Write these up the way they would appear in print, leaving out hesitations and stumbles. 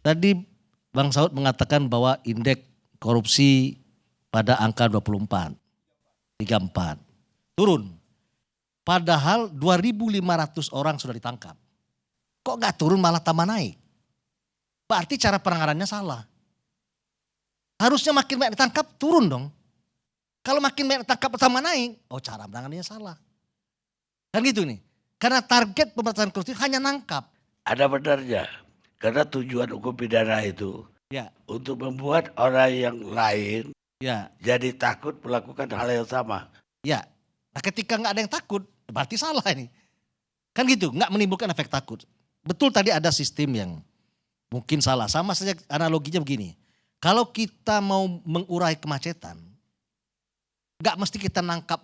Tadi Bang Saud mengatakan bahwa indeks korupsi pada angka 34, 34. Turun. Padahal 2.500 orang sudah ditangkap. Kok gak turun malah tambah naik? Berarti cara penanganannya salah. Harusnya makin banyak ditangkap turun dong. Kalau makin banyak ditangkap tambah naik, oh cara penanganannya salah. Kan gitu nih. Karena target pemberantasan korupsi hanya nangkap. Ada benarnya. Karena tujuan hukum pidana itu Ya, untuk membuat orang yang lain ya, jadi takut melakukan hal yang sama. ya. Nah ketika nggak ada yang takut, berarti salah ini. Kan gitu, nggak menimbulkan efek takut. Betul tadi ada sistem yang mungkin salah. Sama saja analoginya begini. Kalau kita mau mengurai kemacetan, nggak mesti kita nangkap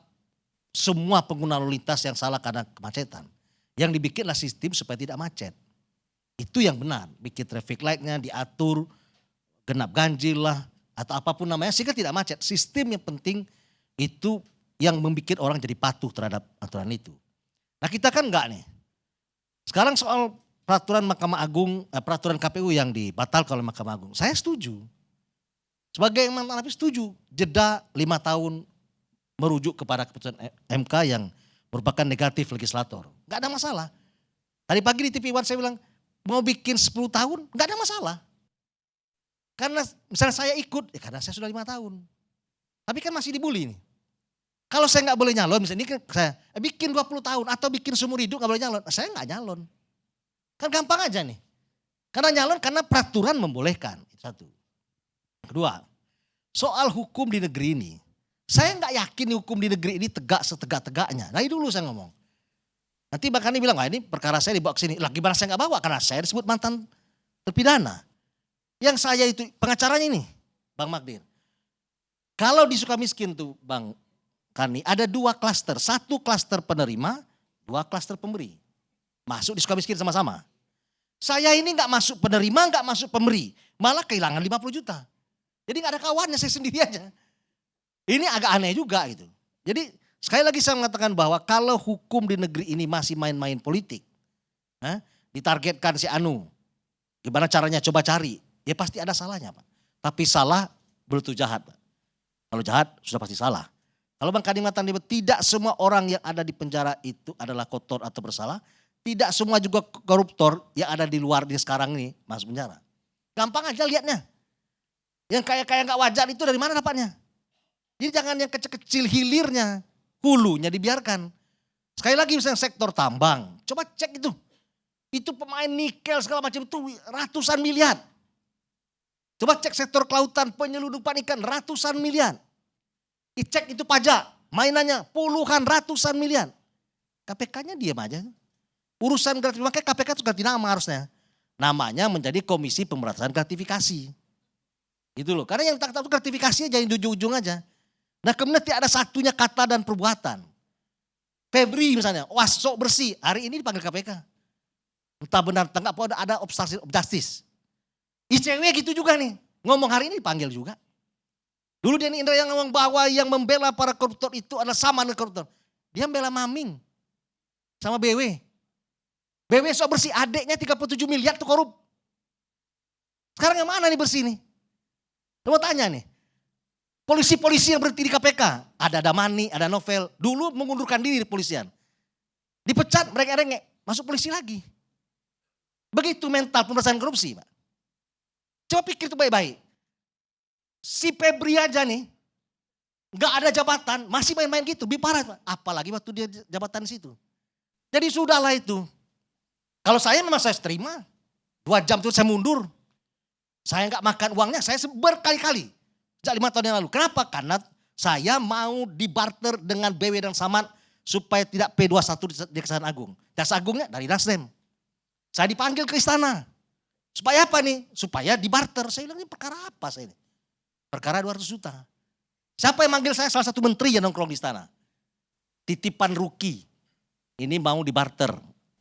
semua pengguna lalu lintas yang salah karena kemacetan. Yang dibikinlah sistem supaya tidak macet. Itu yang benar. Bikin traffic light-nya diatur, genap ganjil lah, atau apapun namanya sehingga tidak macet. Sistem yang penting itu yang membuat orang jadi patuh terhadap aturan itu. Nah kita kan enggak nih. Sekarang soal peraturan Mahkamah Agung, peraturan KPU yang dibatalkan oleh Mahkamah Agung. Saya setuju. Sebagai mantan napi setuju. Jeda 5 tahun merujuk kepada keputusan MK yang merupakan negatif legislator. Enggak ada masalah. Tadi pagi di TV One saya bilang mau bikin 10 tahun enggak ada masalah. Karena misalnya saya ikut, ya karena saya sudah 5 tahun. Tapi kan masih dibully nih. Kalau saya nggak boleh nyalon, misalnya ini kan saya bikin 20 tahun atau bikin seumur hidup nggak boleh nyalon, saya nggak nyalon. Kan gampang aja nih. Karena nyalon karena peraturan membolehkan. Satu. Kedua, soal hukum di negeri ini, saya nggak yakin hukum di negeri ini tegak setegak-tegaknya. Nah ini dulu saya ngomong. Nanti Bang Hani bilang, wah ini perkara saya dibawa ke sini. Lah gimana saya nggak bawa? Karena saya disebut mantan terpidana. Yang saya itu pengacaranya ini, Bang Magdir. Kalau di Sukamiskin tuh Bang Kani ada 2 klaster, 1 klaster penerima, 2 klaster pemberi. Masuk di Sukamiskin sama-sama. Saya ini nggak masuk penerima, nggak masuk pemberi, malah kehilangan 50 juta. Jadi nggak ada kawannya, saya sendiri aja. Ini agak aneh juga gitu. Jadi sekali lagi saya mengatakan bahwa kalau hukum di negeri ini masih main-main politik, ditargetkan si Anu, gimana caranya coba cari, ya pasti ada salahnya Pak. Tapi salah belum tentu jahat Pak. Kalau jahat sudah pasti salah. Kalau Bang Kading mengatakan tidak semua orang yang ada di penjara itu adalah kotor atau bersalah. Tidak semua juga koruptor yang ada di luar di sekarang ini masuk penjara. Gampang aja lihatnya. Yang kaya-kaya gak wajar itu dari mana dapatnya? Jadi jangan yang kecil-kecil hilirnya, hulunya dibiarkan. Sekali lagi misalnya sektor tambang, coba cek itu. Itu pemain nikel segala macam itu ratusan miliar. Coba cek sektor kelautan, penyelundupan ikan ratusan miliar. Cek itu pajak, mainannya puluhan ratusan miliar. KPK-nya diam aja. Urusan gratifikasi, makanya KPK itu ganti nama harusnya. Namanya menjadi Komisi Pemberantasan Gratifikasi. Gitu loh, karena yang tak tahu gratifikasinya jangan di ujung-ujung aja. Nah kemudian tidak ada satunya kata dan perbuatan. Febri misalnya, wah sok bersih, hari ini dipanggil KPK. Entah benar entah enggak, ada obstruction of justice. ICW gitu juga nih, ngomong hari ini dipanggil juga. Dulu Denny Indra yang ngomong bahwa yang membela para koruptor itu adalah sama dengan koruptor. Dia membela Maming sama BW. BW sok bersih, adeknya 37 miliar tuh korup. Sekarang yang mana nih bersih nih? Saya mau tanya nih, polisi-polisi yang berhenti di KPK, ada Damani, ada Novel, dulu mengundurkan diri di polisian. Dipecat, mereka rengek, masuk polisi lagi. Begitu mental pemberantasan korupsi Pak. Coba pikir itu baik-baik. Si Febri aja nih, gak ada jabatan, masih main-main gitu, lebih parah Pak. Apalagi waktu dia jabatan di situ. Jadi sudahlah itu. Kalau saya memang saya terima, 2 jam itu saya mundur. Saya gak makan uangnya, saya berkali-kali. Sejak 5 tahun yang lalu. Kenapa? Karena saya mau dibarter dengan BW dan Samad supaya tidak P21 di Kejaksaan Agung. Jaksa Agungnya dari Nasdem. Saya dipanggil ke istana. Supaya apa nih? Supaya dibarter. Saya bilang ini perkara apa saya ini? Perkara 200 juta. Siapa yang manggil saya? Salah satu menteri yang nongkrong di istana. Titipan Ruki. Ini mau dibarter.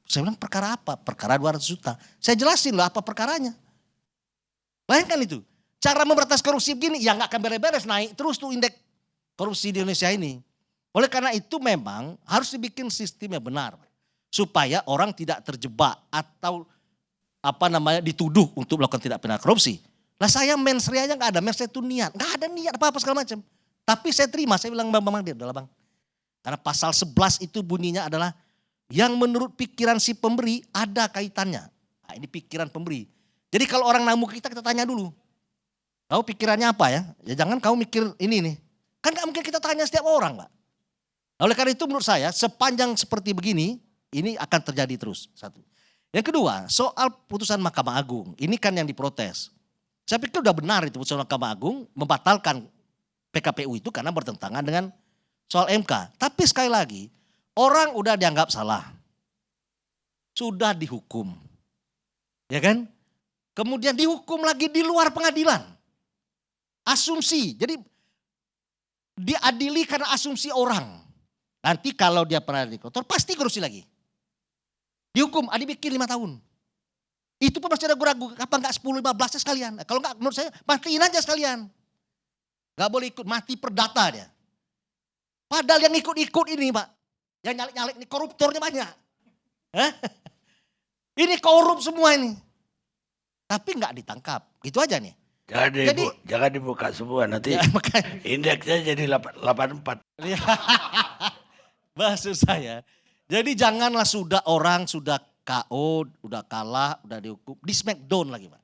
Saya bilang perkara apa? Perkara 200 juta. Saya jelasin loh apa perkaranya. Bayangkan itu. Cara memberantas korupsi begini ya gak akan beres-beres, naik terus tuh indeks korupsi di Indonesia ini. Oleh karena itu memang harus dibikin sistem yang benar. Supaya orang tidak terjebak atau dituduh untuk melakukan tindak pidana korupsi. Lah saya mens rea aja nggak ada, mens rea itu niat, nggak ada niat apa-apa segala macam. Tapi saya terima, saya bilang Bang Magdir, adalah Bang. Karena pasal 11 itu bunyinya adalah yang menurut pikiran si pemberi ada kaitannya. Nah, ini pikiran pemberi. Jadi kalau orang namu kita tanya dulu. Kau pikirannya apa ya? Ya jangan kau mikir ini nih. Kan gak mungkin kita tanya setiap orang, Pak. Oleh karena itu menurut saya sepanjang seperti begini, ini akan terjadi terus. Satu. Yang kedua, soal putusan Mahkamah Agung. Ini kan yang diprotes. Saya pikir udah benar itu putusan Mahkamah Agung membatalkan PKPU itu karena bertentangan dengan soal MK. Tapi sekali lagi, orang udah dianggap salah. Sudah dihukum. Ya kan? Kemudian dihukum lagi di luar pengadilan. Asumsi. Jadi diadili karena asumsi orang. Nanti kalau dia pernah di kotor pasti korupsi lagi. Dihukum, dibikin 5 tahun. Itu pun masih ada ragu-ragu, apa enggak 10-15 sekalian. Kalau enggak menurut saya matiin aja sekalian. Enggak boleh ikut, mati perdata dia. Padahal yang ikut-ikut ini Pak, yang nyalek-nyalek ini koruptornya banyak. Hah? Ini korup semua ini. Tapi enggak ditangkap, gitu aja nih. Jangan dibuka semua nanti Ya, indeksnya jadi 84. Maksud saya, jadi janganlah sudah orang sudah KO, udah kalah, udah dihukum, di smackdown lagi Pak.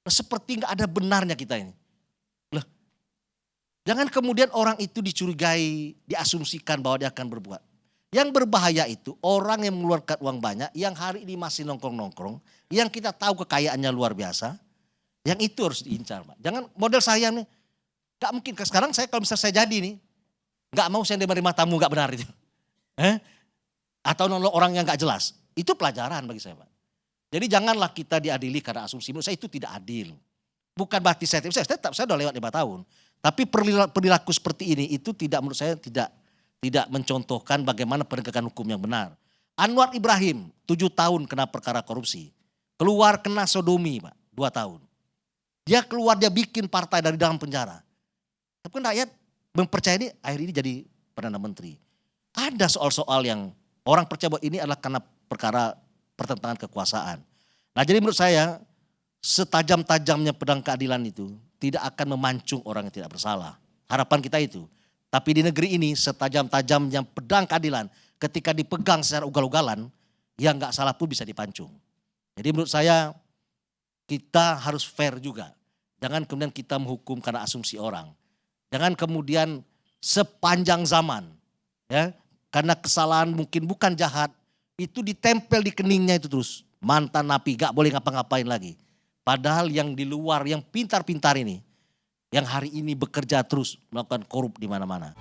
Seperti nggak ada benarnya kita ini. Loh, jangan kemudian orang itu dicurigai, diasumsikan bahwa dia akan berbuat. Yang berbahaya itu orang yang mengeluarkan uang banyak, yang hari ini masih nongkrong-nongkrong, yang kita tahu kekayaannya luar biasa, yang itu harus diincar Pak. Jangan model saya nih, nggak mungkin. Sekarang saya kalau misalnya saya jadi nih, nggak mau saya menerima tamu nggak benar itu. Atau nolong orang yang nggak jelas. Itu pelajaran bagi saya Pak. Jadi janganlah kita diadili karena asumsi. Menurut saya itu tidak adil. Bukan berarti saya tetap saya udah lewat 5 tahun. Tapi perilaku seperti ini itu tidak menurut saya tidak mencontohkan bagaimana penegakan hukum yang benar. Anwar Ibrahim 7 tahun kena perkara korupsi. Keluar kena sodomi Pak 2 tahun. Dia keluar dia bikin partai dari dalam penjara. Tapi kan rakyat mempercayai ini akhir ini jadi Perdana Menteri. Ada soal-soal yang orang percaya bahwa ini adalah karena perkara pertentangan kekuasaan. Nah jadi menurut saya setajam-tajamnya pedang keadilan itu tidak akan memancung orang yang tidak bersalah. Harapan kita itu. Tapi di negeri ini setajam-tajamnya pedang keadilan ketika dipegang secara ugal-ugalan yang gak salah pun bisa dipancung. Jadi menurut saya kita harus fair juga. Jangan kemudian kita menghukum karena asumsi orang. Jangan kemudian sepanjang zaman ya karena kesalahan mungkin bukan jahat itu ditempel di keningnya itu terus. Mantan napi gak boleh ngapa-ngapain lagi. Padahal yang di luar yang pintar-pintar ini yang hari ini bekerja terus melakukan korup di mana-mana.